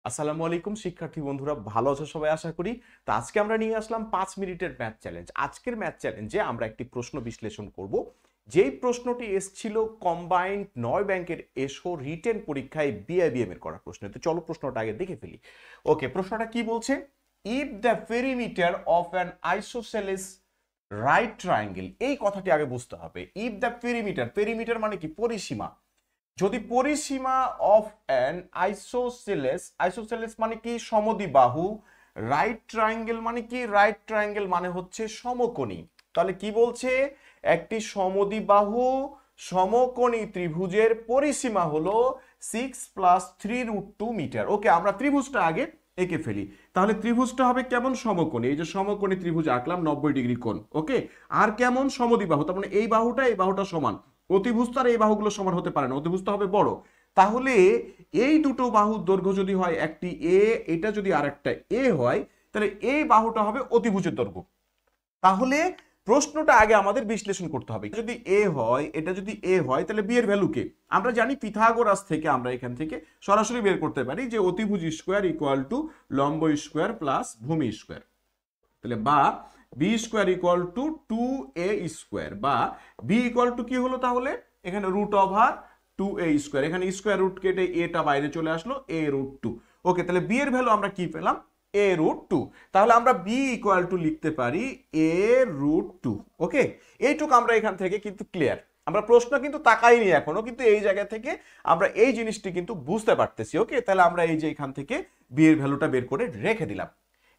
আসসালামু আলাইকুম শিক্ষার্থী বন্ধুরা, ভালো আছো সবাই আশা করি। তো আজকে আমরা নিয়ে আসলাম 5 মিনিটের ম্যাথ চ্যালেঞ্জ। আজকের ম্যাথ চ্যালেঞ্জে আমরা একটি প্রশ্ন বিশ্লেষণ করব, যেই প্রশ্নটি এসেছিল কম্বাইন্ড 9 ব্যাংকের এসো রিটেন পরীক্ষায় বিআইবিএম এর করা প্রশ্ন। তো চলো প্রশ্নটা আগে দেখে ফেলি। ওকে, প্রশ্নটা কি বলছে? If the perimeter of an isosceles right triangle, এই কথাটি আগে বুঝতে হবে। ইফ দ্য পেরিমিটার, পেরিমিটার মানে কি? পরিসীমা। যদি পরিসীমা অফ অ্যান আইসোসেলেস, আইসোসেলেস মানে কি? সমদ্বিবাহু। রাইট ট্রায়াঙ্গেল মানে কি? রাইট ট্রায়াঙ্গেল মানে হচ্ছে সমকোণী। তাহলে কি বলছে? একটি সমদ্বিবাহু সমকোণী ত্রিভুজের পরিসীমা হলো 6 + 3√2 মিটার। ওকে, আমরা ত্রিভুজটা আগে এঁকে ফেলি। তাহলে ত্রিভুজটা হবে কেমন? সমকোণী। এই যে সমকোণী ত্রিভুজ আঁকলাম 90 ডিগ্রি কোণ। ওকে, আর কেমন? সমদ্বিবাহু। তার মানে এই বাহুটা সমান। অতিভুজ তার এই বাহুগুলো সমান হতে পারে না, অতিভুজ তো হবে বড়। তাহলে এই দুটো বাহুর দৈর্ঘ্য যদি হয় একটি এ, এটা যদি আরেকটা এ হয়, তাহলে এই বাহুটা হবে অতিভুজের দৈর্ঘ্য। তাহলে প্রশ্নটা আগে আমাদের বিশ্লেষণ করতে হবে। যদি এ হয়, এটা যদি এ হয়, তাহলে বি এর ভ্যালু কে? আমরা জানি পিথাগোরাস থেকে আমরা এখান থেকে সরাসরি বের করতে পারি যে অতিভুজ স্কোয়ার ইকুয়াল টু লম্ব স্কোয়ার প্লাস ভূমি স্কোয়ার। তাহলে বা B square equal to 2a square, বা বি ইকুয়াল টু কি হলো তাহলে? এখানে √2a স্কোয়ার, এখানে স্কোয়ার রুট কেটে এটা বাইরে চলে আসলো a√2। ওকে, তাহলে বি এর ভ্যালু আমরা কি পেলাম? a√2। তাহলে আমরা বি ইকুয়াল টু লিখতে পারি a√2। ওকে, এইটুকু আমরা এখান থেকে কিন্তু ক্লিয়ার। আমরা প্রশ্ন কিন্তু তাকাইনি এখনো, কিন্তু এই জায়গা থেকে আমরা এই জিনিসটি কিন্তু বুঝতে পারতেছি। ওকে, তাহলে আমরা এই যে এখান থেকে বি এর ভ্যালুটা বের করে রেখে দিলাম।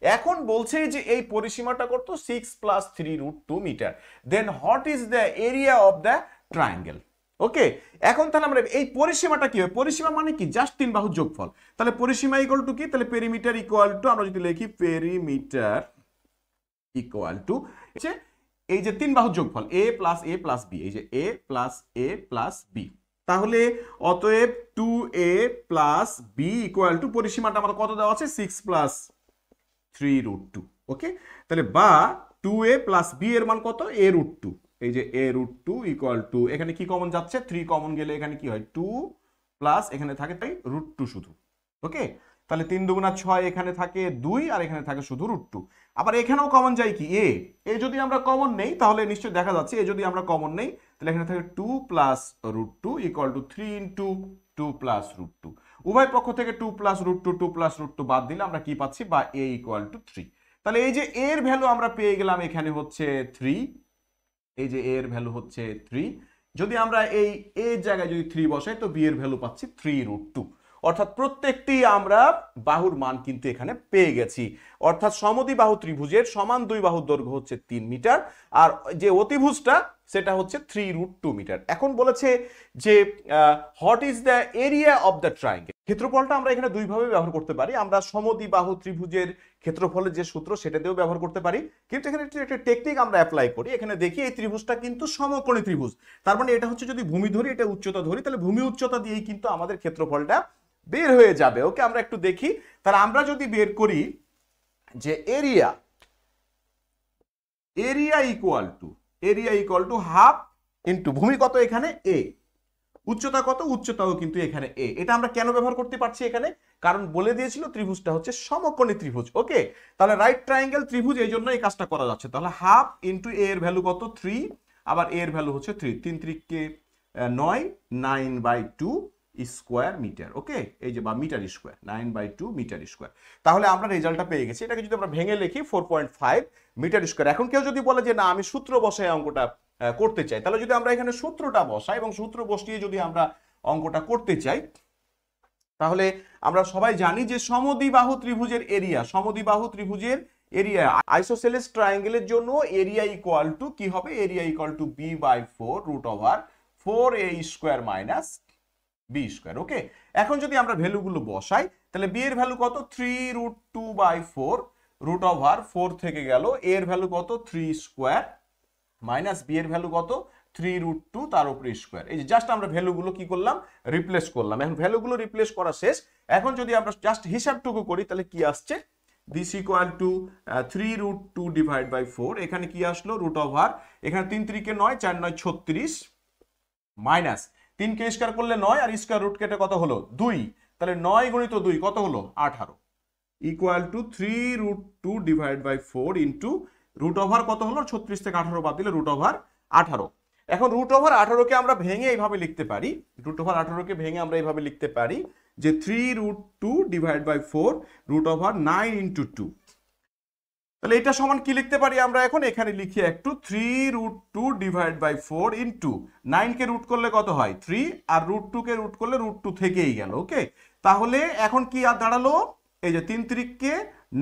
এখন বলছে যে এই পরিসীমাটা কত? 6 + 3√2 metre. Then what is the area of the triangle? Okay, এখন তাহলে আমরা এই পরিসীমাটা কি হবে? পরিসীমা মানে কি? জাস্ট তিন বাহুর যোগফল। তাহলে পরিসীমা ইকুয়াল টু কি? তাহলে পেরিমিটার ইকুয়াল টু, আমরা যদি লিখি পেরিমিটার ইকুয়াল টু এই যে তিন বাহুর যোগফল a plus a plus b, এই যে a plus a plus b। তাহলে অতএব 2a plus b equal to, পরিসীমাটা আমার কত দেওয়া আছে? 6 + 3√2। ওকে, তাহলে বা 2a প্লাস b এর মান কত? a√2। এই যে a√2 ইকুয়াল টু, এখানে কি কমন যাচ্ছে? 3 কমন গেলে এখানে কি হয়? 2 প্লাস এখানে থাকে তাই √2 শুধু। ওকে, তাহলে 3 × 2 = 6, এখানে থাকে 2 আর এখানে থাকে শুধু √2। আবার এখানেও কমন যায় কি? এ যদি আমরা কমন নেই তাহলে নিশ্চয়ই দেখা যাচ্ছে এ যদি আমরা কমন নেই তাহলে এখানে থাকে 2 + √2 ইকুয়াল টু 3 × 2 + √2। উভয় পক্ষ থেকে 2 + √2 2 + √2 বাদ দিলে আমরা কি পাচ্ছি? বা a ইকুয়াল টু 3। তাহলে এই যে এর ভ্যালু আমরা পেয়ে গেলাম এখানে হচ্ছে 3। এই যে এর ভ্যালু হচ্ছে 3। যদি আমরা এই এ জায়গায় যদি 3 বসাই তো বি এর ভ্যালু পাচ্ছি 3√2। অর্থাৎ প্রত্যেকটি আমরা বাহুর মান কিন্তু এখানে পেয়ে গেছি। অর্থাৎ সমদ্বিবাহু ত্রিভুজের সমান দুই বাহুর দৈর্ঘ্য হচ্ছে 3 মিটার, আর যে অতিভুজটা সেটা হচ্ছে 3√2 মিটার। এখন বলেছে যে what is the area of the triangle? ক্ষেত্রফলটা আমরা এখানে দুইভাবে ব্যবহার করতে পারি। আমরা সমদ্বিবাহু ত্রিভুজের ক্ষেত্রফলের যে সূত্র সেটা দিয়েও ব্যবহার করতে পারি, কিন্তু এখানে একটা টেকনিক আমরা অ্যাপ্লাই করি। এখানে দেখি এই ত্রিভুজটা কিন্তু সমকোণী ত্রিভুজ। তার মানে এটা হচ্ছে, যদি ভূমি ধরি, এটা উচ্চতা ধরি, তাহলে ভূমি উচ্চতা দিয়েই কিন্তু আমাদের ক্ষেত্রফলটা বের হয়ে যাবে। ওকে, আমরা একটু দেখি। তাহলে আমরা যদি বের করি যে area, area equal to half into ভূমি কত এখানে? এ। উচ্চতা কত? উচ্চতাও কিন্তু এখানে এ। এটা আমরা কেন ব্যবহার করতে পারছি এখানে? কারণ বলে দিয়েছিল ত্রিভুজটা হচ্ছে সমকোণী ত্রিভুজ। ওকে, তাহলে রাইট ট্রায়াঙ্গেল ত্রিভুজ, এই জন্য এই কাজটা করা যাচ্ছে। তাহলে হাফ ইন্টু এ এর ভ্যালু কত? 3, আবার এ এর ভ্যালু হচ্ছে 3, 3 × 3 = 9, 9/2 স্কোয়ার মিটার। ওকে, এই যে বা মিটার স্কোয়ার, 9/2 মিটার স্কোয়ার। তাহলে আমরা রেজাল্টটা পেয়ে গেছি। এটাকে যদি আমরা ভেঙে লিখি 4.5 মিটার স্কোয়ার। এখন কেউ যদি বলে যে না আমি সূত্র বসাই অঙ্কটা করতে চাই, তাহলে যদি আমরা এখানে সূত্রটা বসাই এবং সূত্র বসিয়ে যদি আমরা অঙ্কটা করতে চাই, তাহলে আমরা সবাই জানি যে সমদ্বিবাহু ত্রিভুজের এরিয়া, সমদ্বিবাহু ত্রিভুজের এরিয়া আইসোসেলেস ট্রায়াঙ্গেলের জন্য এরিয়া ইকুয়াল টু কি হবে? Area equal to b/4 √4a² - b²। ওকে, এখন যদি আমরা ভ্যালুগুলো বসাই তাহলে বি এর ভ্যালু কত? 3√2/4 √4 থেকে গেল, এর ভ্যালু কত? 3² মাইনাস বি এর ভ্যালু কত? 3√2 তার উপরে স্কোয়ার। এই যে জাস্ট আমরা ভ্যালুগুলো কি করলাম? রিপ্লেস করলাম। এখন ভ্যালুগুলো রিপ্লেস করা শেষ। এখন যদি আমরা জাস্ট হিসাবটুকু করি তাহলে কি আসছে? দিস ইকুয়াল টু 3√2 / 4, এখানে কি আসলো? √, এখানে 3 × 3 = 9, 4 × 9 = 36, মাইনাস 3 কে স্কয়ার করলে 9 আর স্কয়ার রুট কেটে কত হলো? 2। তাহলে 9 গুণিত 2 কত হলো 18 equal to 3√2 divide by 4 into root over কত হলো 36 থেকে 18 বাদ দিলে √ 18। এখন √ 18 কে আমরা ভেঙে এইভাবে লিখতে পারি, √ 18 কে ভেঙে আমরা এইভাবে লিখতে পারি যে 3√2 ডিভাইড বাই 4 √ 9 ইন্টু 2। তাহলে এটা সমান কি লিখতে পারি আমরা এখন, এখানে লিখি একটু 3√2 ডিভাইড বাই 4 ইন্টু 9 কে রুট করলে কত হয় 3, আর √2 কে রুট করলে √2 থেকেই গেল। ওকে, তাহলে এখন কি আর দাঁড়ালো, এই যে 3 3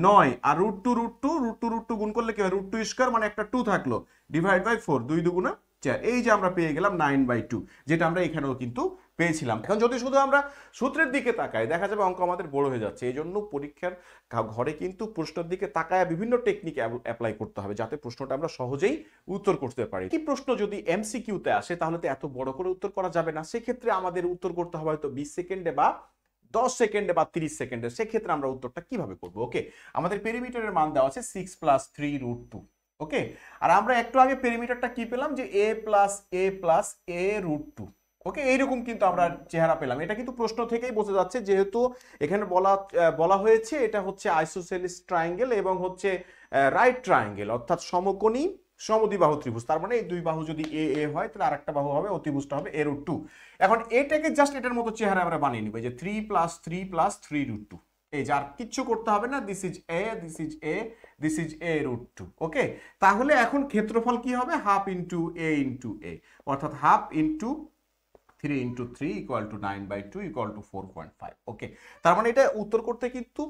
9 আর √2 গুণ করলে কি হয় √2² মানে একটা 2 থাকলো, ডিভাইড বাই 4 2 2 4, এই যে আমরা পেয়ে গেলাম 9/2, যেটা আমরা এখানেও কিন্তু পেয়েছিলাম। এখন যদি শুধু আমরা সূত্রের দিকে তাকাই দেখা যাবে অঙ্ক আমাদের বড় হয়ে যাচ্ছে। এই জন্য পরীক্ষার ঘরে কিন্তু প্রশ্নের দিকে তাকায় বিভিন্ন টেকনিক অ্যাপ্লাই করতে হবে যাতে প্রশ্নটা আমরা সহজেই উত্তর করতে পারি। কি প্রশ্ন যদি এমসিকিউতে আসে তাহলে তো এত বড় করে উত্তর করা যাবে না, সেক্ষেত্রে আমাদের উত্তর করতে হবে হয়তো 20 সেকেন্ডে বা 10 সেকেন্ডে বা 30 সেকেন্ডে। সেক্ষেত্রে আমরা উত্তরটা কিভাবে করব? ওকে, আমাদের পেরিমিটারের মান দেওয়া আছে 6 + 3√2। ওকে, আর আমরা একটু আগে পেরিমিটারটা কি পেলাম যে a + a√2। ওকে, এইরকম কিন্তু আমরা চেহারা পেলাম। এটা কিন্তু প্রশ্ন থেকেই বোঝা যাচ্ছে, যেহেতু এখানে বলা হয়েছে এটা হচ্ছে আইসোসেলিস ট্রায়াঙ্গেল এবং হচ্ছে রাইট ট্রায়াঙ্গেল, অর্থাৎ সমকোণী সমদ্বিবাহু ত্রিভুজ। তার মানে এই দুই বাহু যদি এ এ হয় তাহলে আরেকটা বাহু হবে অতিভুজটা হবে a√2। এখন এটাকে জাস্ট এটার মতো চেহারা আমরা বানিয়ে নিব, যে 3 + 3 + 3√2। এই যে আর কিচ্ছু করতে হবে না, this is a, this is a, this is a√2। ওকে, তাহলে এখন ক্ষেত্রফল কি হবে, half into a into a, অর্থাৎ half into 3 into 3 equal to 9/2 equal to 4.5। ওকে, তার মানে এটা উত্তর করতে কিন্তু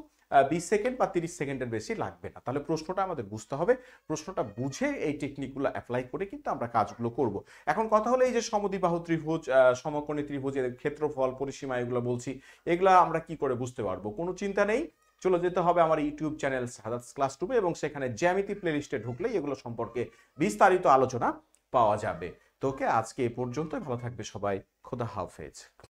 20 সেকেন্ড বা 30 সেকেন্ডের বেশি লাগবে না। তাহলে প্রশ্নটা আমাদের বুঝতে হবে, প্রশ্নটা বুঝে এই টেকনিকগুলো অ্যাপ্লাই করে কিন্তু আমরা কাজগুলো করব। এখন কথা হলো এই যে সমদ্বিবাহু ত্রিভুজ, সমকোণী ত্রিভুজের ক্ষেত্রফল, পরিসীমা এগুলো বলছি, এগুলা আমরা কি করে বুঝতে পারবো? কোনো চিন্তা নেই, চলে যেতে হবে আমার ইউটিউব চ্যানেল শাহাদাত ক্লাসরুমে এবং সেখানে জ্যামিতি প্লেলিস্টে ঢুকলেই এগুলো সম্পর্কে বিস্তারিত আলোচনা পাওয়া যাবে। তোকে আজকে এই পর্যন্তই, ভালো থাকবে সবাই, খোদা হাফেজ।